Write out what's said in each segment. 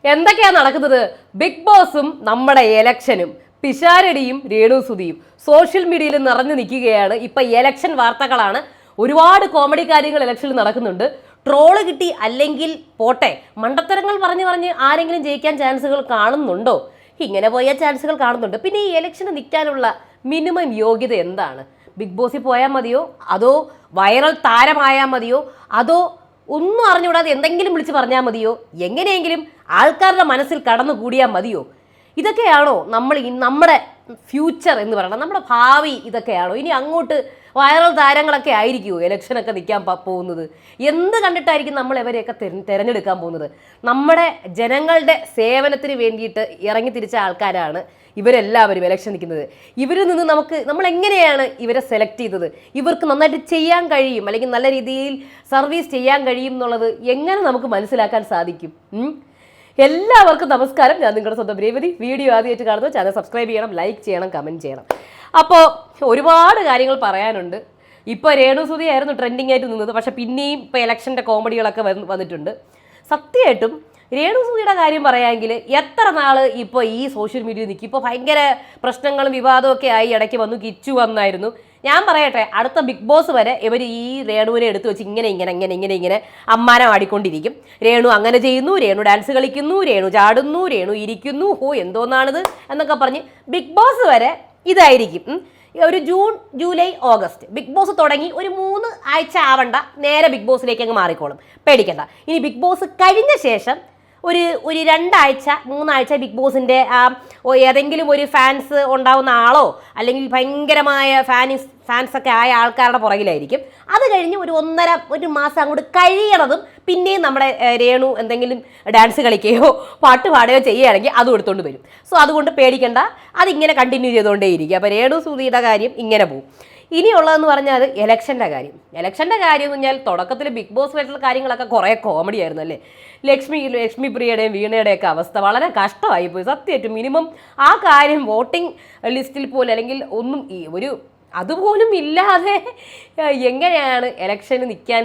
എന്തൊക്കെയാ നടക്കുന്നത്? ബിഗ് ബോസും നമ്മുടെ എലക്ഷനും പിഷാരടിയും രേണുസുതിയും സോഷ്യൽ മീഡിയയിൽ നിറഞ്ഞു നിൽക്കുകയാണ്. ഇപ്പൊ എലക്ഷൻ വാർത്തകളാണ്. ഒരുപാട് കോമഡി കാര്യങ്ങൾ ഇലക്ഷനിൽ നടക്കുന്നുണ്ട്. ട്രോള് കിട്ടി അല്ലെങ്കിൽ പോട്ടെ, മണ്ടത്തരങ്ങൾ പറഞ്ഞ് ആരെങ്കിലും ജയിക്കാൻ ചാൻസുകൾ കാണുന്നുണ്ടോ? ഇങ്ങനെ പോയ ചാൻസുകൾ കാണുന്നുണ്ട്. പിന്നെ ഈ ഇലക്ഷന് നിൽക്കാനുള്ള മിനിമം യോഗ്യത എന്താണ്? ബിഗ് ബോസിൽ പോയാൽ മതിയോ, അതോ വൈറൽ താരമായാൽ മതിയോ, അതോ ഒന്നും അറിഞ്ഞുകൂടാതെ എന്തെങ്കിലും വിളിച്ച് പറഞ്ഞാൽ മതിയോ, എങ്ങനെയെങ്കിലും ആൾക്കാരുടെ മനസ്സിൽ കടന്നു കൂടിയാൽ മതിയോ? ഇതൊക്കെയാണോ നമ്മുടെ ഫ്യൂച്ചർ എന്ന് പറയുന്നത്? നമ്മുടെ ഭാവി ഇതൊക്കെയാണോ? ഇനി അങ്ങോട്ട് വൈറൽ താരങ്ങളൊക്കെ ആയിരിക്കുമോ ഇലക്ഷനൊക്കെ നിൽക്കാൻ പോകുന്നത്? എന്ത് കണ്ടിട്ടായിരിക്കും നമ്മൾ ഇവരെയൊക്കെ തിരഞ്ഞെടുക്കാൻ പോകുന്നത്? നമ്മുടെ ജനങ്ങളുടെ സേവനത്തിന് വേണ്ടിയിട്ട് ഇറങ്ങി തിരിച്ച ആൾക്കാരാണ് ഇവരെല്ലാവരും ഇലക്ഷൻ നിൽക്കുന്നത്. ഇവരിൽ നിന്ന് നമ്മൾ എങ്ങനെയാണ് ഇവരെ സെലക്ട് ചെയ്തത്? ഇവർക്ക് നന്നായിട്ട് ചെയ്യാൻ കഴിയും, അല്ലെങ്കിൽ നല്ല രീതിയിൽ സർവീസ് ചെയ്യാൻ കഴിയും എന്നുള്ളത് എങ്ങനെ നമുക്ക് മനസ്സിലാക്കാൻ സാധിക്കും? എല്ലാവർക്കും നമസ്കാരം. ഞാൻ നിങ്ങളുടെ സ്വന്തം രേവതി. വീഡിയോ ആദ്യമായിട്ട് കാണുന്നത് ചാനൽ സബ്സ്ക്രൈബ് ചെയ്യണം, ലൈക്ക് ചെയ്യണം, കമൻറ്റ് ചെയ്യണം. അപ്പോൾ ഒരുപാട് കാര്യങ്ങൾ പറയാനുണ്ട്. ഇപ്പോൾ രേണുസുതി ആയിരുന്നു ട്രെൻഡിങ് ആയിട്ട് നിന്നത്, പക്ഷെ പിന്നെയും ഇപ്പോൾ ഇലക്ഷൻ്റെ കോമഡികളൊക്കെ വന്നിട്ടുണ്ട്. സത്യമായിട്ടും രേണുസുതിയുടെ കാര്യം പറയാമെങ്കിൽ എത്ര നാൾ ഇപ്പോൾ ഈ സോഷ്യൽ മീഡിയയിൽ നിൽക്കും. ഇപ്പോൾ ഭയങ്കര പ്രശ്നങ്ങളും വിവാദവും ഒക്കെ ആയി. ഇടയ്ക്ക് വന്നു കിച്ചു വന്നായിരുന്നു. ഞാൻ പറയട്ടെ, അടുത്ത ബിഗ് ബോസ് വരെ ഇവർ ഈ രേണുവിനെ എടുത്തു വെച്ച് ഇങ്ങനെ അമ്മാനം ആടിക്കൊണ്ടിരിക്കും. രേണു അങ്ങനെ ചെയ്യുന്നു, രേണു ഡാൻസ് കളിക്കുന്നു, രേണു ചാടുന്നു, രേണു ഇരിക്കുന്നു, എന്തോന്നാണിത് എന്നൊക്കെ പറഞ്ഞ് ബിഗ് ബോസ് വരെ ഇതായിരിക്കും. ഒരു June, July, August Bigg Boss തുടങ്ങി ഒരു 3 ആഴ്ച ആവണ്ട, നേരെ ബിഗ് ബോസിലേക്ക് അങ്ങ് മാറിക്കോളും. പേടിക്കണ്ട. ഇനി ബിഗ് ബോസ് കഴിഞ്ഞ ശേഷം ഒരു 2 ആഴ്ച 3 ആഴ്ച ബിഗ് ബോസിൻ്റെ ഏതെങ്കിലും ഒരു ഫാൻസ് ഉണ്ടാവുന്ന ആളോ അല്ലെങ്കിൽ ഭയങ്കരമായ ഫാൻസൊക്കെ ആയ ആൾക്കാരുടെ പുറകിലായിരിക്കും. അത് കഴിഞ്ഞ് ഒരു മാസം അങ്ങോട്ട് കഴിയണതും പിന്നെയും നമ്മുടെ രേണു എന്തെങ്കിലും ഡാൻസ് കളിക്കുകയോ പാട്ട് പാടുകയോ ചെയ്യുകയാണെങ്കിൽ അതും എടുത്തുകൊണ്ട് വരും. സോ അതുകൊണ്ട് പേടിക്കണ്ട, അതിങ്ങനെ കണ്ടിന്യൂ ചെയ്തുകൊണ്ടേയിരിക്കും. അപ്പോൾ രേണുസുതിയുടെ കാര്യം ഇങ്ങനെ പോകും. ഇനിയുള്ളതെന്ന് പറഞ്ഞാൽ ഇലക്ഷൻ്റെ കാര്യം എന്ന് പറഞ്ഞാൽ തുടക്കത്തിൽ ബിഗ് ബോസ് ആയിട്ടുള്ള കാര്യങ്ങളൊക്കെ കുറേ കോമഡി ആയിരുന്നു അല്ലേ. ലക്ഷ്മി പ്രിയയുടെയും വീണയുടെയൊക്കെ അവസ്ഥ വളരെ കഷ്ടമായി പോയി സത്യമായിട്ടും. മിനിമം ആ കാര്യം വോട്ടിംഗ് ലിസ്റ്റിൽ പോലും അല്ലെങ്കിൽ ഒന്നും അതുപോലും ഇല്ലാതെ എങ്ങനെയാണ് ഇലക്ഷന് നിൽക്കാൻ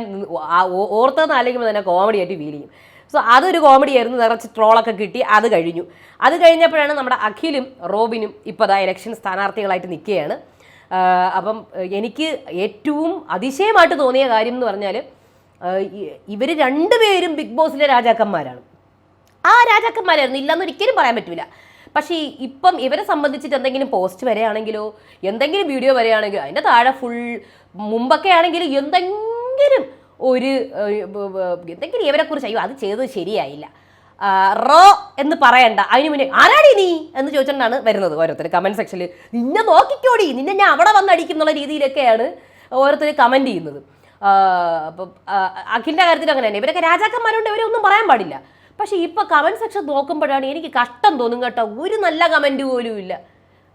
ഓർത്തെന്ന് ആലോചിക്കുമ്പോൾ തന്നെ കോമഡി ആയിട്ട് ഫീൽ ചെയ്യും. സോ അതൊരു കോമഡി ആയിരുന്നു. നിറച്ച് ട്രോളൊക്കെ കിട്ടി. അത് കഴിഞ്ഞപ്പോഴാണ് നമ്മുടെ അഖിലും റോബിനും ഇപ്പോൾ ഇലക്ഷൻ സ്ഥാനാർത്ഥികളായിട്ട് നിൽക്കുകയാണ്. അപ്പം എനിക്ക് ഏറ്റവും അതിശയമായിട്ട് തോന്നിയ കാര്യം എന്ന് പറഞ്ഞാൽ ഇവർ രണ്ടുപേരും ബിഗ് ബോസിലെ രാജാക്കന്മാരാണ്. ആ രാജാക്കന്മാരായിരുന്നു, ഇല്ലെന്നൊരിക്കലും പറയാൻ പറ്റില്ല. പക്ഷേ ഇപ്പം ഇവരെ സംബന്ധിച്ചിട്ട് എന്തെങ്കിലും പോസ്റ്റ് വരെയാണെങ്കിലോ എന്തെങ്കിലും വീഡിയോ വരെയാണെങ്കിലോ അതിൻ്റെ താഴെ ഫുൾ മുമ്പൊക്കെ ആണെങ്കിൽ എന്തെങ്കിലും ഇവരെക്കുറിച്ച് അയ്യോ അത് ചെയ്തത് ശരിയായില്ല, റോ എന്ന് പറയണ്ട, അതിന് മുന്നേ ആരാടി നീ എന്ന് ചോദിച്ചിട്ടാണ് വരുന്നത് ഓരോരുത്തർ കമൻറ്റ് സെക്ഷനിൽ. നിന്നെ നോക്കിക്കോടി, നിന്നെ ഞാൻ അവിടെ വന്നടിക്കും എന്നുള്ള രീതിയിലൊക്കെയാണ് ഓരോരുത്തർ കമൻറ്റ് ചെയ്യുന്നത്. അപ്പം അഖിലിൻ്റെ കാര്യത്തിൽ അങ്ങനെ തന്നെ. ഇവരൊക്കെ രാജാക്കന്മാരുണ്ട്, ഇവരൊന്നും പറയാൻ പാടില്ല. പക്ഷേ ഇപ്പോൾ കമൻറ്റ് സെക്ഷൻ നോക്കുമ്പോഴാണ് എനിക്ക് കഷ്ടം തോന്നും കേട്ടോ. ഒരു നല്ല കമൻറ്റ് പോലും ഇല്ല.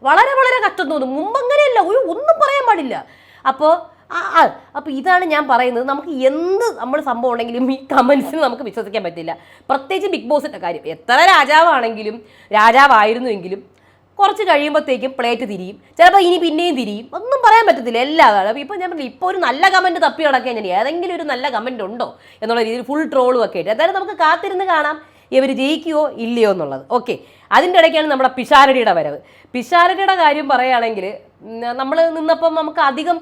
വളരെ വളരെ കഷ്ടം തോന്നും. മുമ്പങ്ങനെയല്ല, ഒന്നും പറയാൻ പാടില്ല. അപ്പോൾ ഇതാണ് ഞാൻ പറയുന്നത്. നമുക്ക് നമ്മൾ സംഭവം ഉണ്ടെങ്കിലും ഈ കമൻസിന് നമുക്ക് വിശ്വസിക്കാൻ പറ്റില്ല. പ്രത്യേകിച്ച് ബിഗ് ബോസിൻ്റെ കാര്യം. എത്ര രാജാവായിരുന്നുവെങ്കിലും കുറച്ച് കഴിയുമ്പോഴത്തേക്കും പ്ലേറ്റ് തിരിയും. ചിലപ്പോൾ ഇനി പിന്നെയും തിരിയും. ഒന്നും പറയാൻ പറ്റത്തില്ല എല്ലാ കാലം. അപ്പോൾ ഇപ്പോൾ ഞാൻ പറഞ്ഞില്ല, ഇപ്പോൾ ഒരു നല്ല കമൻറ്റ് തപ്പി നടക്കാൻ ഞാൻ ഏതെങ്കിലും ഒരു നല്ല കമൻറ്റ് ഉണ്ടോ എന്നുള്ള രീതിയിൽ ഫുൾ ട്രോളും ഒക്കെ ആയിട്ട് എന്തായാലും നമുക്ക് കാത്തിരുന്ന് കാണാം ഇവർ ജയിക്കുമോ ഇല്ലയോ എന്നുള്ളത്. ഓക്കെ, അതിൻ്റെ ഇടയ്ക്കാണ് നമ്മുടെ പിഷാരടിയുടെ വരവ്. പിഷാരടിയുടെ കാര്യം പറയുകയാണെങ്കിൽ നമ്മൾ നിന്നപ്പം നമുക്ക് അധികം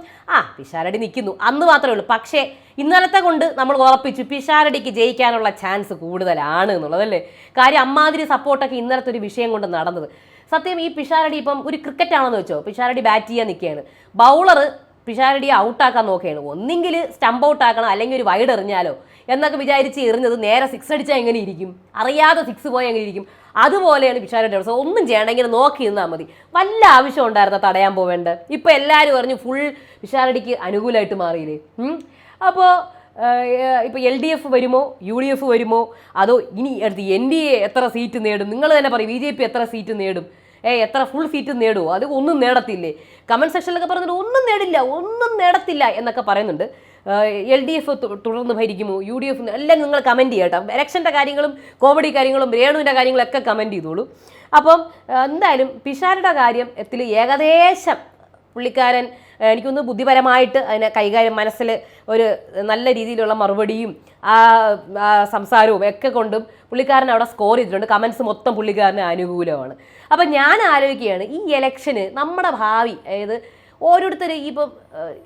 പിഷാരടി നിൽക്കുന്നു അന്ന് മാത്രമേ ഉള്ളൂ. പക്ഷേ ഇന്നലത്തെ കൊണ്ട് നമ്മൾ ഉറപ്പിച്ചു പിഷാരടിക്ക് ജയിക്കാനുള്ള ചാൻസ് കൂടുതലാണ് എന്നുള്ളതല്ലേ. കാര്യം അമ്മാതിരി സപ്പോർട്ടൊക്കെ ഇന്നലത്തെ ഒരു വിഷയം കൊണ്ട് നടന്നത്. സത്യം ഈ പിഷാരടി ഇപ്പം ഒരു ക്രിക്കറ്റ് ആണെന്ന് വെച്ചോ, പിഷാരടി ബാറ്റ് ചെയ്യാൻ നിൽക്കുകയാണ്. ബൗളർ പിഷാരടിയെ ഔട്ടാക്കാൻ നോക്കുകയാണ്. ഒന്നെങ്കിൽ സ്റ്റംപ് ഔട്ട് ആക്കണം, അല്ലെങ്കിൽ ഒരു വൈഡ് എറിഞ്ഞാലോ എന്നൊക്കെ വിചാരിച്ച് എറിഞ്ഞത് നേരെ 6 അടിച്ചാൽ എങ്ങനെ ഇരിക്കും? അറിയാതെ 6 പോയാൽ എങ്ങനെ ഇരിക്കും? അതുപോലെയാണ് പിഷാരടിയുടെ അവസ്ഥ. ഒന്നും ചെയ്യണമെങ്കിൽ നോക്കി നിന്നാൽ മതി. വല്ല ആവശ്യം ഉണ്ടായിരുന്ന തടയാൻ പോവേണ്ടത്. ഇപ്പോൾ എല്ലാവരും പറഞ്ഞു ഫുൾ പിഷാരടിക്ക് അനുകൂലമായിട്ട് മാറിയില്ലേ. അപ്പോൾ ഇപ്പോൾ LDF വരുമോ UDF വരുമോ, അതോ ഇനി അടുത്ത് NDA എത്ര സീറ്റ് നേടും? നിങ്ങൾ തന്നെ പറയും. BJP എത്ര സീറ്റ് നേടും? എത്ര ഫുൾ സീറ്റ് നേടുമോ? അത് ഒന്നും നേടത്തില്ലേ? കമൻറ്റ് സെക്ഷനിലൊക്കെ പറയുന്നുണ്ട് ഒന്നും നേടത്തില്ല എന്നൊക്കെ പറയുന്നുണ്ട്. LDF തുടർന്ന് ഭരിക്കുമോ, UDF എല്ലാം നിങ്ങൾ കമൻറ്റ് ചെയ്യട്ടോ. ഇലക്ഷൻ്റെ കാര്യങ്ങളും കോമഡി കാര്യങ്ങളും രേണുവിൻ്റെ കാര്യങ്ങളൊക്കെ കമൻറ്റ് ചെയ്തോളൂ. അപ്പം എന്തായാലും പിഷാരുടെ കാര്യത്തിൽ ഏകദേശം പുള്ളിക്കാരൻ എനിക്കൊന്ന് ബുദ്ധിപരമായിട്ട് അതിനെ കൈകാര്യം മനസ്സിൽ ഒരു നല്ല രീതിയിലുള്ള മറുപടിയും സംസാരവും ഒക്കെ കൊണ്ടും പുള്ളിക്കാരൻ അവിടെ സ്കോർ ചെയ്തിട്ടുണ്ട്. കമൻസ് മൊത്തം പുള്ളിക്കാരന് അനുകൂലമാണ്. അപ്പം ഞാൻ ആലോചിക്കുകയാണ് ഈ ഇലക്ഷന് നമ്മുടെ ഭാവി, അതായത് ഓരോരുത്തർ ഇപ്പം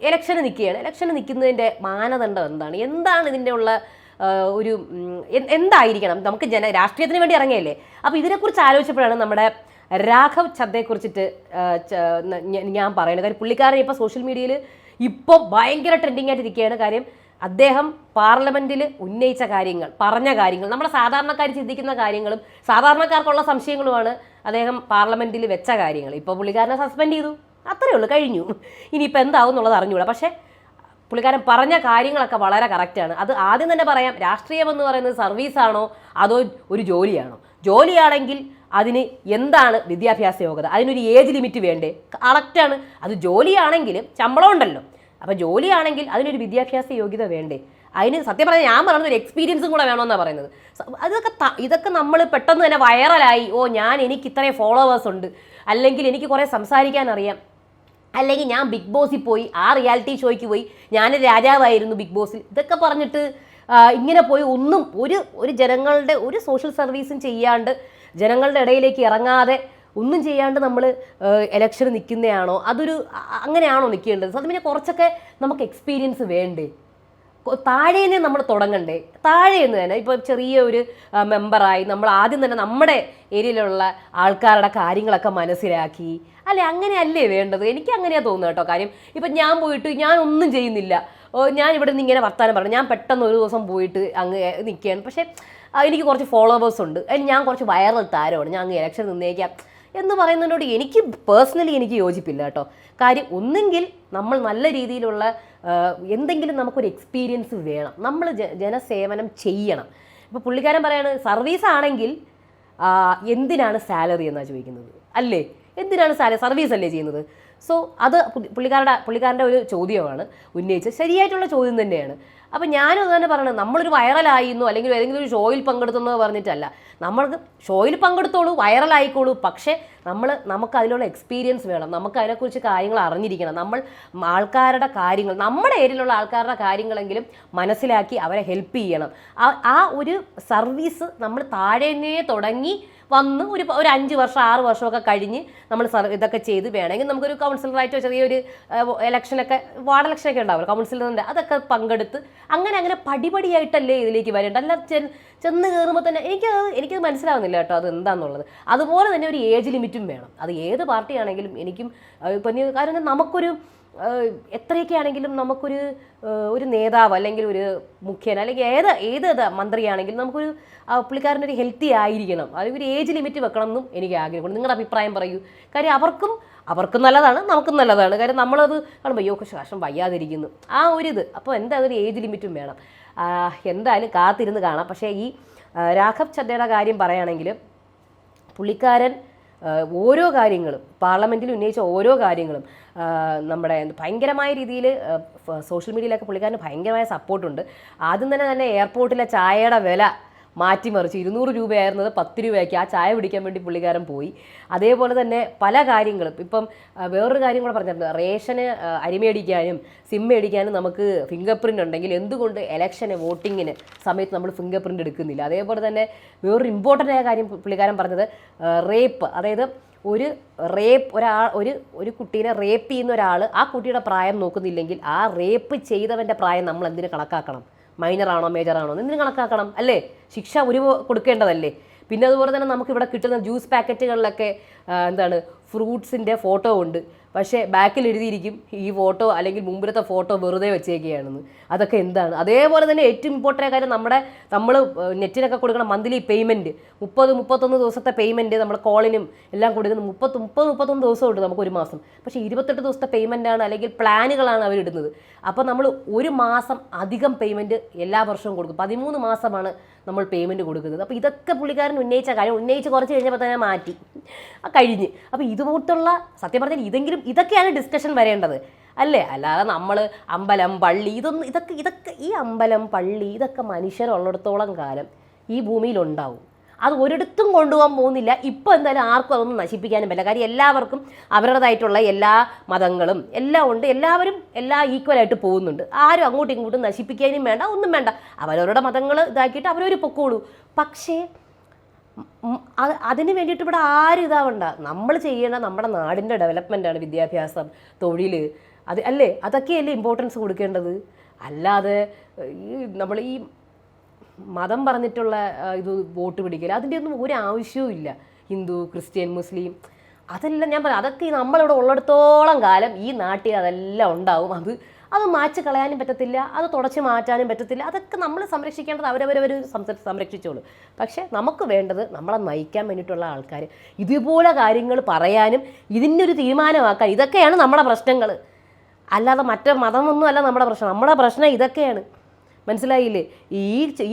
ഇലക്ഷന് നിൽക്കുകയാണ്. ഇലക്ഷന് നിൽക്കുന്നതിൻ്റെ മാനദണ്ഡം എന്താണ് ഇതിൻ്റെ ഉള്ള ഒരു എന്തായിരിക്കണം? നമുക്ക് രാഷ്ട്രീയത്തിന് വേണ്ടി ഇറങ്ങിയല്ലേ. അപ്പോൾ ഇതിനെക്കുറിച്ച് ആലോചിച്ചപ്പോഴാണ് നമ്മുടെ രാഘവ് ചദ്ദയെക്കുറിച്ചിട്ട് ഞാൻ പറയുന്നത്. കാര്യം പുള്ളിക്കാരൻ ഇപ്പോൾ സോഷ്യൽ മീഡിയയിൽ ഇപ്പോൾ ഭയങ്കര ട്രെൻഡിങ് ആയിട്ട് ഇരിക്കുകയാണ്. കാര്യം അദ്ദേഹം പാർലമെന്റിൽ ഉന്നയിച്ച കാര്യങ്ങൾ, പറഞ്ഞ കാര്യങ്ങൾ, നമ്മുടെ സാധാരണക്കാർ ചിന്തിക്കുന്ന കാര്യങ്ങളും സാധാരണക്കാർക്കുള്ള സംശയങ്ങളുമാണ് അദ്ദേഹം പാർലമെന്റിൽ വെച്ച കാര്യങ്ങൾ. ഇപ്പോൾ പുള്ളിക്കാരനെ സസ്പെൻഡ് ചെയ്തു, അത്രയേ ഉള്ളൂ, കഴിഞ്ഞു. ഇനിയിപ്പോൾ എന്താവും എന്നുള്ളത് അറിഞ്ഞൂടാ. പക്ഷേ പുള്ളിക്കാരൻ പറഞ്ഞ കാര്യങ്ങളൊക്കെ വളരെ കറക്റ്റാണ്. അത് ആദ്യം തന്നെ പറയാം, രാഷ്ട്രീയം എന്ന് പറയുന്നത് സർവീസാണോ അതോ ഒരു ജോലിയാണോ? ജോലിയാണെങ്കിൽ അതിന് എന്താണ് വിദ്യാഭ്യാസ യോഗ്യത? അതിനൊരു ഏജ് ലിമിറ്റ് വേണ്ടേ? കറക്റ്റാണ്. അത് ജോലിയാണെങ്കിലും ശമ്പളം ഉണ്ടല്ലോ. അപ്പോൾ ജോലിയാണെങ്കിൽ അതിനൊരു വിദ്യാഭ്യാസ യോഗ്യത വേണ്ടേ? അതിന് സത്യം പറഞ്ഞാൽ ഞാൻ പറയുന്നത് ഒരു എക്സ്പീരിയൻസും കൂടെ വേണമെന്നാണ് പറയുന്നത്. ഇതൊക്കെ നമ്മൾ പെട്ടെന്ന് തന്നെ വൈറലായി, എനിക്ക് ഇത്രയും ഫോളോവേഴ്സ് ഉണ്ട്, അല്ലെങ്കിൽ എനിക്ക് കുറേ സംസാരിക്കാൻ അറിയാം, അല്ലെങ്കിൽ ഞാൻ ബിഗ് ബോസിൽ പോയി, ആ റിയാലിറ്റി ഷോയ്ക്ക് പോയി, ഞാൻ രാജാവായിരുന്നു ബിഗ് ബോസിൽ, ഇതൊക്കെ പറഞ്ഞിട്ട് ഇങ്ങനെ പോയി ഒരു ജനങ്ങളുടെ ഒരു സോഷ്യൽ സർവീസും ചെയ്യാണ്ട്, ജനങ്ങളുടെ ഇടയിലേക്ക് ഇറങ്ങാതെ ഒന്നും ചെയ്യാണ്ട് നമ്മൾ ഇലക്ഷന് നിൽക്കുന്നതാണോ? അങ്ങനെയാണോ നിൽക്കേണ്ടത്? സത്യം പിന്നെ കുറച്ചൊക്കെ നമുക്ക് എക്സ്പീരിയൻസ് വേണ്ടേ? താഴേന്ന് നമ്മൾ തുടങ്ങണ്ടേ? താഴേന്ന് തന്നെ ഇപ്പോൾ ചെറിയ ഒരു മെമ്പറായി നമ്മൾ ആദ്യം തന്നെ നമ്മുടെ ഏരിയയിലുള്ള ആൾക്കാരുടെ കാര്യങ്ങളൊക്കെ മനസ്സിലാക്കി, അല്ലേ? അങ്ങനെയല്ലേ വേണ്ടത്? എനിക്ക് അങ്ങനെയാണ് തോന്നുന്നത് കേട്ടോ. കാര്യം ഇപ്പം ഞാൻ പോയിട്ട് ഞാൻ ഒന്നും ചെയ്യുന്നില്ല, ഞാൻ ഇവിടെ നിന്ന് ഇങ്ങനെ വർത്താനം പറഞ്ഞു, ഞാൻ പെട്ടെന്ന് ഒരു ദിവസം പോയിട്ട് അങ്ങ് നിൽക്കുകയാണ്, പക്ഷേ എനിക്ക് കുറച്ച് ഫോളോവേഴ്സ് ഉണ്ട്, ഞാൻ കുറച്ച് വൈറൽ താരമാണ്, ഞാൻ അങ്ങ് ഇലക്ഷൻ നിന്നേക്കാം എന്ന് പറയുന്നതിനോട് പേഴ്സണലി എനിക്ക് യോജിപ്പില്ല കേട്ടോ. കാര്യം ഒന്നെങ്കിൽ നമ്മൾ നല്ല രീതിയിലുള്ള എന്തെങ്കിലും നമുക്കൊരു എക്സ്പീരിയൻസ് വേണം, നമ്മൾ ജനസേവനം ചെയ്യണം. ഇപ്പോൾ പുള്ളിക്കാരൻ പറയാണ് സർവീസ് ആണെങ്കിൽ എന്തിനാണ് സാലറി എന്നാണ് ചോദിക്കുന്നത്, അല്ലേ? എന്തിനാണ് സർവീസ് അല്ലേ ചെയ്യുന്നത്? സോ അത് പുള്ളിക്കാരൻ്റെ ഒരു ചോദ്യമാണ് ഉന്നയിച്ചത്, ശരിയായിട്ടുള്ള ചോദ്യം തന്നെയാണ്. അപ്പം ഞാനും അത് തന്നെ പറയണത്, നമ്മളൊരു വൈറലായിരുന്നു അല്ലെങ്കിൽ ഏതെങ്കിലും ഒരു ഷോയിൽ പങ്കെടുത്തെന്ന് പറഞ്ഞിട്ടല്ല. നമ്മൾക്ക് ഷോയിൽ പങ്കെടുത്തോളൂ, വൈറലായിക്കോളൂ, പക്ഷേ നമുക്ക് അതിലുള്ള എക്സ്പീരിയൻസ് വേണം, നമുക്ക് അതിനെക്കുറിച്ച് കാര്യങ്ങൾ അറിഞ്ഞിരിക്കണം. നമ്മൾ ആൾക്കാരുടെ കാര്യങ്ങൾ, നമ്മുടെ ഏരിയയിലുള്ള ആൾക്കാരുടെ കാര്യങ്ങളെങ്കിലും മനസ്സിലാക്കി അവരെ ഹെൽപ്പ് ചെയ്യണം. ആ ഒരു സർവീസ് നമ്മൾ താഴേന്നേ തുടങ്ങി വന്ന് ഒരു 5 വർഷം 6 വർഷമൊക്കെ കഴിഞ്ഞ് നമ്മൾ ഇതൊക്കെ ചെയ്ത് വേണമെങ്കിൽ നമുക്കൊരു കൗൺസിലറായിട്ടോ ചെറിയൊരു ഇലക്ഷനൊക്കെ, വാർഡ് ഇലക്ഷനൊക്കെ ഉണ്ടാവുമല്ലോ, കൗൺസിലറിൻ്റെ അതൊക്കെ പങ്കെടുത്ത് അങ്ങനെ പടിപടിയായിട്ടല്ലേ ഇതിലേക്ക് വരേണ്ടത്. അല്ല ചെന്ന് കയറുമ്പോൾ തന്നെ എനിക്കത് മനസ്സിലാവുന്നില്ല കേട്ടോ അത് എന്താണെന്നുള്ളത്. അതുപോലെ തന്നെ ഒരു ഏജ് ലിമിറ്റും വേണം. അത് ഏത് പാർട്ടിയാണെങ്കിലും എനിക്കും ഇപ്പം കാരണം നമുക്കൊരു എത്രയൊക്കെ ആണെങ്കിലും നമുക്കൊരു നേതാവ് അല്ലെങ്കിൽ ഒരു മുഖ്യൻ അല്ലെങ്കിൽ ഏത് മന്ത്രിയാണെങ്കിലും നമുക്കൊരു പുള്ളിക്കാരനൊരു ഹെൽത്തി ആയിരിക്കണം. ഒരു ഏജ് ലിമിറ്റ് വെക്കണം എന്നും എനിക്ക് ആഗ്രഹമുണ്ട്. നിങ്ങളുടെ അഭിപ്രായം പറയൂ. കാര്യം അവർക്കും നല്ലതാണ്, നമുക്കും നല്ലതാണ്. കാര്യം നമ്മളത് കാണുമ്പോൾ അയ്യോ ശേഷം വയ്യാതിരിക്കുന്നു ആ ഒരിത്. അപ്പോൾ എന്താ ഒരു ഏജ് ലിമിറ്റും വേണം. എന്തായാലും കാത്തിരുന്ന് കാണാം. പക്ഷേ ഈ രാഘവ് ചദ്ദയുടെ കാര്യം പറയുകയാണെങ്കിൽ പുള്ളിക്കാരൻ ഓരോ കാര്യങ്ങളും പാർലമെൻറ്റിൽ ഉന്നയിച്ച ഓരോ കാര്യങ്ങളും നമ്മുടെ ഭയങ്കരമായ രീതിയിൽ സോഷ്യൽ മീഡിയയിലൊക്കെ പുള്ളിക്കാരന് ഭയങ്കരമായ സപ്പോർട്ടുണ്ട്. ആദ്യം തന്നെ എയർപോർട്ടിലെ ചായയുടെ വില മാറ്റിമറിച്ച് 200 രൂപയായിരുന്നത് 10 രൂപയാക്കി. ആ ചായ പിടിക്കാൻ വേണ്ടി പുള്ളിക്കാരൻ പോയി. അതേപോലെ തന്നെ പല കാര്യങ്ങളും ഇപ്പം വേറൊരു കാര്യം കൂടെ പറഞ്ഞിട്ടുണ്ട്, റേഷന് അരി മേടിക്കാനും സിം മേടിക്കാനും നമുക്ക് ഫിംഗർ പ്രിൻ്റ് ഉണ്ടെങ്കിൽ എന്തുകൊണ്ട് ഇലക്ഷന് വോട്ടിങ്ങിന് സമയത്ത് നമ്മൾ ഫിംഗർ പ്രിൻ്റ് എടുക്കുന്നില്ല. അതേപോലെ തന്നെ വേറൊരു ഇമ്പോർട്ടൻ്റ് ആയ കാര്യം പുള്ളിക്കാരൻ പറഞ്ഞത് റേപ്പ്, അതായത് ഒരു കുട്ടീനെ റേപ്പ് ചെയ്യുന്ന ഒരാൾ ആ കുട്ടിയുടെ പ്രായം നോക്കുന്നില്ലെങ്കിൽ ആ റേപ്പ് ചെയ്തവൻ്റെ പ്രായം നമ്മൾ എന്തിനു കണക്കാക്കണം? മൈനറാണോ മേജറാണോ എന്തിനു കണക്കാക്കണം, അല്ലേ? ശിക്ഷ കൊടുക്കേണ്ടതല്ലേ? പിന്നെ അതുപോലെ തന്നെ നമുക്കിവിടെ കിട്ടുന്ന ജ്യൂസ് പാക്കറ്റുകളിലൊക്കെ ഫ്രൂട്ട്സിൻ്റെ ഫോട്ടോ ഉണ്ട്, പക്ഷേ ബാക്കിൽ എഴുതിയിരിക്കും ഈ ഫോട്ടോ അല്ലെങ്കിൽ മുമ്പിലത്തെ ഫോട്ടോ വെറുതെ വെച്ചേക്കുകയാണെന്ന്. അതൊക്കെ എന്താണ്? അതേപോലെ തന്നെ ഏറ്റവും ഇമ്പോർട്ടൻ്റ് കാര്യം നമ്മൾ നെറ്റിനൊക്കെ കൊടുക്കണം മന്ത്ലി പേയ്മെൻറ്റ്, 30-31 ദിവസത്തെ പേയ്മെൻറ്റ് നമ്മൾ കോളിനും എല്ലാം കൊടുക്കുന്നത് 30-31 ദിവസമുണ്ട് നമുക്കൊരു മാസം. പക്ഷേ 28 ദിവസത്തെ പേയ്മെൻറ്റാണ് അല്ലെങ്കിൽ പ്ലാനുകളാണ് അവരിടുന്നത്. അപ്പോൾ നമ്മൾ ഒരു മാസം അധികം പേയ്മെൻറ്റ് എല്ലാ വർഷവും കൊടുക്കും. 13 മാസമാണ് നമ്മൾ പേയ്മെൻറ്റ് കൊടുക്കുന്നത്. അപ്പോൾ ഇതൊക്കെ പുള്ളിക്കാരൻ ഉന്നയിച്ച കാര്യം ഉന്നയിച്ച് കുറച്ച് കഴിഞ്ഞപ്പോൾ തന്നെ മാറ്റി കഴിഞ്ഞ്. അപ്പോൾ ഇതുപോലുള്ള സത്യം പറഞ്ഞാൽ ഇതൊക്കെയാണ് ഡിസ്കഷൻ വരേണ്ടത്, അല്ലേ? അല്ലാതെ നമ്മൾ അമ്പലം പള്ളി ഇതൊക്കെ ഈ അമ്പലം പള്ളി ഇതൊക്കെ മനുഷ്യരുള്ളിടത്തോളം കാലം ഈ ഭൂമിയിലുണ്ടാവും. അത് ഒരിടത്തും കൊണ്ടുപോകാൻ പോകുന്നില്ല. ഇപ്പോൾ എന്തായാലും ആർക്കും അതൊന്നും നശിപ്പിക്കാനും പറ്റില്ല. കാര്യം എല്ലാവർക്കും അവരുടേതായിട്ടുള്ള എല്ലാ മതങ്ങളും എല്ലാം ഉണ്ട്. എല്ലാവരും ഈക്വലായിട്ട് പോകുന്നുണ്ട്. ആരും അങ്ങോട്ടും ഇങ്ങോട്ടും നശിപ്പിക്കാനും വേണ്ട, ഒന്നും വേണ്ട. അവരവരുടെ മതങ്ങൾ ഇതാക്കിയിട്ട് അവരവർ പൊക്കോളൂ. പക്ഷേ അതിന് വേണ്ടിയിട്ട് ഇവിടെ ആരും ഇതാവണ്ട. നമ്മൾ ചെയ്യേണ്ട നമ്മുടെ നാടിൻ്റെ ഡെവലപ്മെൻറ്റാണ് വിദ്യാഭ്യാസം, തൊഴിൽ, അത് അല്ലേ, അതൊക്കെയല്ലേ ഇമ്പോർട്ടൻസ് കൊടുക്കേണ്ടത്. അല്ലാതെ നമ്മൾ ഈ മതം പറഞ്ഞിട്ടുള്ള ഇത് വോട്ട് പിടിക്കൽ അതിൻ്റെ ഒന്നും ഒരു ആവശ്യവും ഇല്ല. ഹിന്ദു, ക്രിസ്ത്യൻ, മുസ്ലിം അതെല്ലാം ഞാൻ പറയാം, അതൊക്കെ നമ്മളിവിടെ ഉള്ളിടത്തോളം കാലം ഈ നാട്ടിൽ അതെല്ലാം ഉണ്ടാവും. അത് മാച്ച് കളയാനും പറ്റത്തില്ല, അത് തുടച്ച് മാറ്റാനും പറ്റത്തില്ല. അതൊക്കെ നമ്മൾ സംരക്ഷിക്കേണ്ടത് അവരവരവർ സംരക്ഷിച്ചോളൂ. പക്ഷേ നമുക്ക് വേണ്ടത് നമ്മളെ നയിക്കാൻ വേണ്ടിയിട്ടുള്ള ആൾക്കാർ, ഇതുപോലെ കാര്യങ്ങൾ പറയാനും ഇതിനൊരു തീരുമാനമാക്കാൻ. ഇതൊക്കെയാണ് നമ്മുടെ പ്രശ്നങ്ങൾ. അല്ലാതെ മറ്റേ മതമൊന്നും അല്ല നമ്മുടെ പ്രശ്നം. നമ്മുടെ പ്രശ്നം ഇതൊക്കെയാണ്. മനസ്സിലായില്ലേ?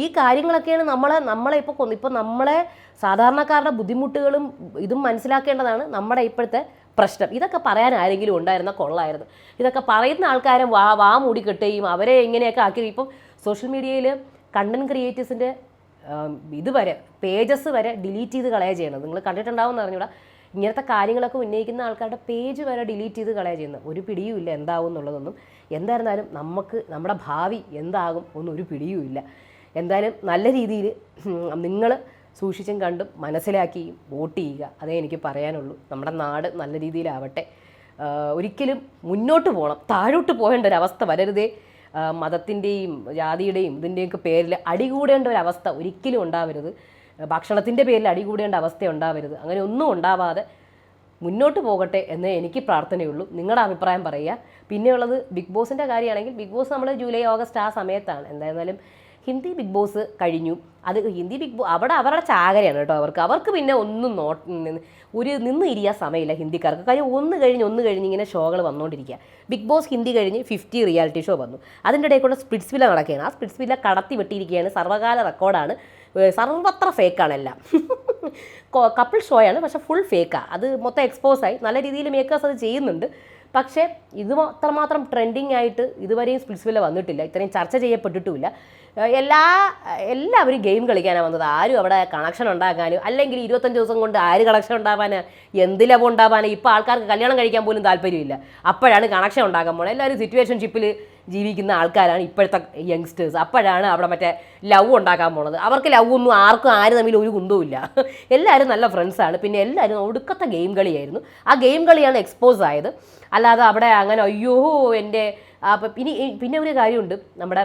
ഈ കാര്യങ്ങളൊക്കെയാണ് നമ്മളെ ഇപ്പോൾ നമ്മളെ സാധാരണക്കാരുടെ ബുദ്ധിമുട്ടുകളും ഇതും മനസ്സിലാക്കേണ്ടതാണ് നമ്മുടെ ഇപ്പോഴത്തെ പ്രശ്നം. ഇതൊക്കെ പറയാൻ ആരെങ്കിലും ഉണ്ടായിരുന്ന കൊള്ളായിരുന്നു. ഇതൊക്കെ പറയുന്ന ആൾക്കാരെ വാ മൂടി കെട്ടുകയും അവരെ ഇങ്ങനെയൊക്കെ ആക്കി. ഇപ്പം സോഷ്യൽ മീഡിയയിൽ കണ്ടന്റ് ക്രിയേറ്റേഴ്സിൻ്റെ ഇതുവരെ പേജസ് വരെ ഡിലീറ്റ് ചെയ്ത് കളയുക ചെയ്യണം. നിങ്ങൾ കണ്ടിട്ടുണ്ടാവുമെന്ന് അറിഞ്ഞൂടാ. ഇങ്ങനത്തെ കാര്യങ്ങളൊക്കെ ഉന്നയിക്കുന്ന ആൾക്കാരുടെ പേജ് വരെ ഡിലീറ്റ് ചെയ്ത് കളയുക ചെയ്യുന്നത്. ഒരു പിടിയുമില്ല എന്താവും എന്നുള്ളതൊന്നും. എന്തായിരുന്നാലും നമ്മുടെ ഭാവി എന്താകും ഒന്നും ഒരു പിടിയുമില്ല. എന്തായാലും നല്ല രീതിയിൽ നിങ്ങൾ സൂക്ഷിച്ചും കണ്ടും മനസ്സിലാക്കിയും വോട്ട് ചെയ്യുക. അതേ എനിക്ക് പറയാനുള്ളൂ. നമ്മുടെ നാട് നല്ല രീതിയിലാവട്ടെ. ഒരിക്കലും മുന്നോട്ട് പോകണം, താഴോട്ട് പോകേണ്ട ഒരവസ്ഥ വരരുതേ. മതത്തിൻ്റെയും ജാതിയുടെയും ഇതിൻ്റെയൊക്കെ പേരിൽ അടികൂടേണ്ട ഒരവസ്ഥ ഒരിക്കലും ഉണ്ടാവരുത്. ഭക്ഷണത്തിൻ്റെ പേരിൽ അടികൂടേണ്ട അവസ്ഥ ഉണ്ടാവരുത്. അങ്ങനെ ഒന്നും ഉണ്ടാവാതെ മുന്നോട്ട് പോകട്ടെ എന്നേ എനിക്ക് പ്രാർത്ഥനയുള്ളൂ. നിങ്ങളുടെ അഭിപ്രായം പറയുക. പിന്നെയുള്ളത് ബിഗ് ബോസിൻ്റെ കാര്യമാണെങ്കിൽ, ബിഗ് ബോസ് നമ്മൾ ജൂലൈ ഓഗസ്റ്റ് ആ സമയത്താണ്. എന്തായിരുന്നാലും ഹിന്ദി ബിഗ് ബോസ് കഴിഞ്ഞു. അത് ഹിന്ദി ബിഗ് ബോസ് അവിടെ അവരുടെ ചാകരയാണ് കേട്ടോ. അവർക്ക് പിന്നെ ഒന്നും നിന്ന് ഇരിക്കാൻ സമയമില്ല ഹിന്ദിക്കാർക്ക്. കാര്യം ഒന്ന് കഴിഞ്ഞ് ഇങ്ങനെ ഷോകൾ വന്നുകൊണ്ടിരിക്കുക. ബിഗ് ബോസ് ഹിന്ദി കഴിഞ്ഞ് 50 റിയാലിറ്റി ഷോ വന്നു. അതിൻ്റെ ഇടയിൽ കൂടെ സ്പ്ലിറ്റ്സ് വില്ല നടക്കുകയാണ്. ആ സ്പ്ലിറ്റ്സ് വില്ല കടത്തി വെട്ടിയിരിക്കുകയാണ്. സർവ്വകാല റെക്കോർഡാണ്. സർവത്ര ഫേക്കാണെല്ലാം. കപ്പിൾ ഷോയാണ്, പക്ഷേ ഫുൾ ഫേക്കാണ്. അത് മൊത്തം എക്സ്പോസായി. നല്ല രീതിയിൽ മേക്കേഴ്സ് അത് ചെയ്യുന്നുണ്ട്. പക്ഷേ ഇത് അത്രമാത്രം ട്രെൻഡിങ് ആയിട്ട് ഇതുവരെയും സ്പ്ലിറ്റ്സ് വില്ല വന്നിട്ടില്ല. ഇത്രയും ചർച്ച ചെയ്യപ്പെട്ടിട്ടുമില്ല. എല്ലാവരും ഗെയിം കളിക്കാനാണ് വന്നത്. ആരും അവിടെ കണക്ഷൻ ഉണ്ടാക്കാനും, അല്ലെങ്കിൽ 25 ദിവസം കൊണ്ട് ആര് കണക്ഷൻ ഉണ്ടാവാനാ, എന്തിലപ്പോൾ ഉണ്ടാവാനാ. ഇപ്പോൾ ആൾക്കാർക്ക് കല്യാണം കഴിക്കാൻ പോലും താല്പര്യമില്ല. അപ്പോഴാണ് കണക്ഷൻ ഉണ്ടാക്കാൻ പോകുന്നത്. എല്ലാവരും സിറ്റുവേഷൻഷിപ്പിൽ ജീവിക്കുന്ന ആൾക്കാരാണ് ഇപ്പോഴത്തെ യങ്സ്റ്റേഴ്സ്. അപ്പോഴാണ് അവിടെ മറ്റേ ലവ് ഉണ്ടാക്കാൻ പോണത്. അവർക്ക് ലവ് ഒന്നും ആരും തമ്മിൽ ഒരു കുന്തവുമില്ല. എല്ലാവരും നല്ല ഫ്രണ്ട്സാണ്. പിന്നെ എല്ലാവരും ഒടുക്കത്തെ ഗെയിം കളിയായിരുന്നു. ആ ഗെയിം കളിയാണ് എക്സ്പോസ് ആയത്. അല്ലാതെ അവിടെ അങ്ങനെ അയ്യോ എൻ്റെ പിന്നെ ഒരു കാര്യമുണ്ട്. നമ്മുടെ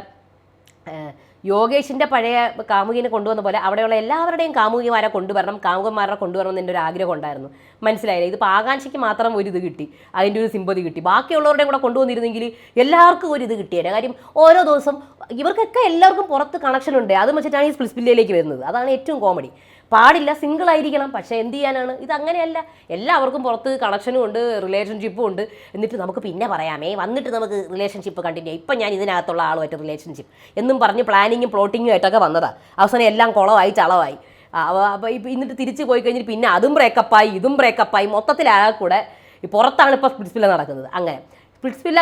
യോഗേഷിൻ്റെ പഴയ കാമുകിനെ കൊണ്ടുവന്ന പോലെ അവിടെയുള്ള എല്ലാവരുടെയും കാമുകിമാരെ കൊണ്ടുവരണം, കാമുകന്മാരെ കൊണ്ടുവരണം എന്ന് എൻ്റെ ഒരു ആഗ്രഹം ഉണ്ടായിരുന്നു. മനസ്സിലായില്ലേ? ഇതിപ്പോൾ ആകാംക്ഷയ്ക്ക് മാത്രം ഒരു ഇത് കിട്ടി, അതിൻ്റെ ഒരു സിമ്പതി കിട്ടി. ബാക്കിയുള്ളവരുടെയും കൂടെ കൊണ്ടുവന്നിരുന്നെങ്കിൽ എല്ലാവർക്കും ഒരു ഇത് കിട്ടിയേനെ. കാര്യം ഓരോ ദിവസം ഇവർക്കൊക്കെ എല്ലാവർക്കും പുറത്ത് കണക്ഷൻ ഉണ്ട്. അത് വെച്ചിട്ടാണ് ഈ സ്പ്ലിറ്റ്സ് വില്ലയിലേക്ക് വരുന്നത്. അതാണ് ഏറ്റവും കോമഡി. പാടില്ല, സിംഗിൾ ആയിരിക്കണം. പക്ഷേ എന്ത് ചെയ്യാനാണ്? ഇതങ്ങനെയല്ല. എല്ലാവർക്കും പുറത്ത് കണക്ഷനും ഉണ്ട്, റിലേഷൻഷിപ്പും ഉണ്ട്. എന്നിട്ട് നമുക്ക് പിന്നെ പറയാമേ, വന്നിട്ട് നമുക്ക് റിലേഷൻഷിപ്പ് കണ്ടിന്യൂ. ഇപ്പം ഞാൻ ഇതിനകത്തുള്ള ആളുമായിട്ട് റിലേഷൻഷിപ്പ് എന്നും പറഞ്ഞ് പ്ലാനിങ്ങും പ്ലോട്ടിങ്ങും ആയിട്ടൊക്കെ വന്നതാണ്. അവസാനം എല്ലാം കുളമായി ചളവായി. അപ്പോൾ എന്നിട്ട് തിരിച്ച് പോയി കഴിഞ്ഞിട്ട് പിന്നെ അതും ബ്രേക്കപ്പായി ഇതും ബ്രേക്കപ്പായി. മൊത്തത്തിലാകെ കൂടെ പുറത്താണ് ഇപ്പോൾ സ്പ്ലിറ്റ്സ് വില്ല നടക്കുന്നത്. അങ്ങനെ സ്പ്ലിറ്റ്സ് വില്ല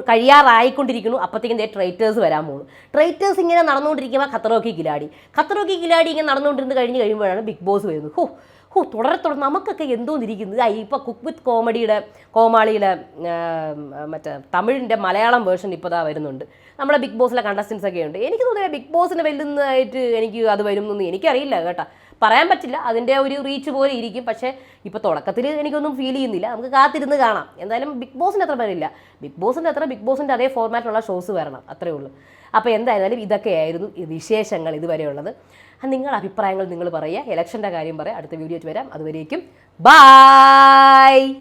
കഴിയാറായിക്കൊണ്ടിരിക്കുന്നു. അപ്പോഴത്തേക്കും ട്രൈറ്റേഴ്സ് വരാൻ പോകുന്നു. ട്രൈറ്റേഴ്സ് ഇങ്ങനെ നടന്നുകൊണ്ടിരിക്കുമ്പോൾ ഖത്തറോക്കി കിലാടി ഇങ്ങനെ നടന്നുകൊണ്ടിരുന്ന് കഴിയുമ്പോഴാണ് ബിഗ് ബോസ് വരുന്നത്. തുടരെ നമുക്കൊക്കെ എന്തോന്നിരിക്കുന്നത്. ഇപ്പോൾ കുക്ക് വിത്ത് കോമാളിയുടെ മറ്റേ തമിഴിൻ്റെ മലയാളം വേർഷൻ ഇപ്പോൾ വരുന്നുണ്ട്. നമ്മുടെ ബിഗ് ബോസിലെ കണ്ടസ്റ്റൻസ് ഒക്കെ ഉണ്ട്. എനിക്ക് തോന്നുന്നില്ല ബിഗ് ബോസിന് വലുതായിട്ട് എനിക്ക് അത് വരും എന്നൊന്നും എനിക്കറിയില്ല കേട്ടോ. പറയാൻ പറ്റില്ല. അതിൻ്റെ ഒരു റീച്ച് പോലെ ഇരിക്കും. പക്ഷേ ഇപ്പോൾ തുടക്കത്തിൽ എനിക്കൊന്നും ഫീൽ ചെയ്യുന്നില്ല. നമുക്ക് കാത്തിരുന്ന് കാണാം. എന്തായാലും ബിഗ് ബോസിൻ്റെ അത്ര വരില്ല. ബിഗ് ബോസിൻ്റെ അതേ ഫോർമാറ്റിലുള്ള ഷോസ് വരണം, അത്രേ ഉള്ളൂ. അപ്പോൾ എന്തായാലും ഇതൊക്കെയായിരുന്നു വിശേഷങ്ങൾ ഇതുവരെയുള്ളത്. നിങ്ങളുടെ അഭിപ്രായങ്ങൾ നിങ്ങൾ പറയുക. ഇലക്ഷൻ്റെ കാര്യം പറയാം. അടുത്ത വീഡിയോ വരാം. അതുവരേക്കും ബൈ.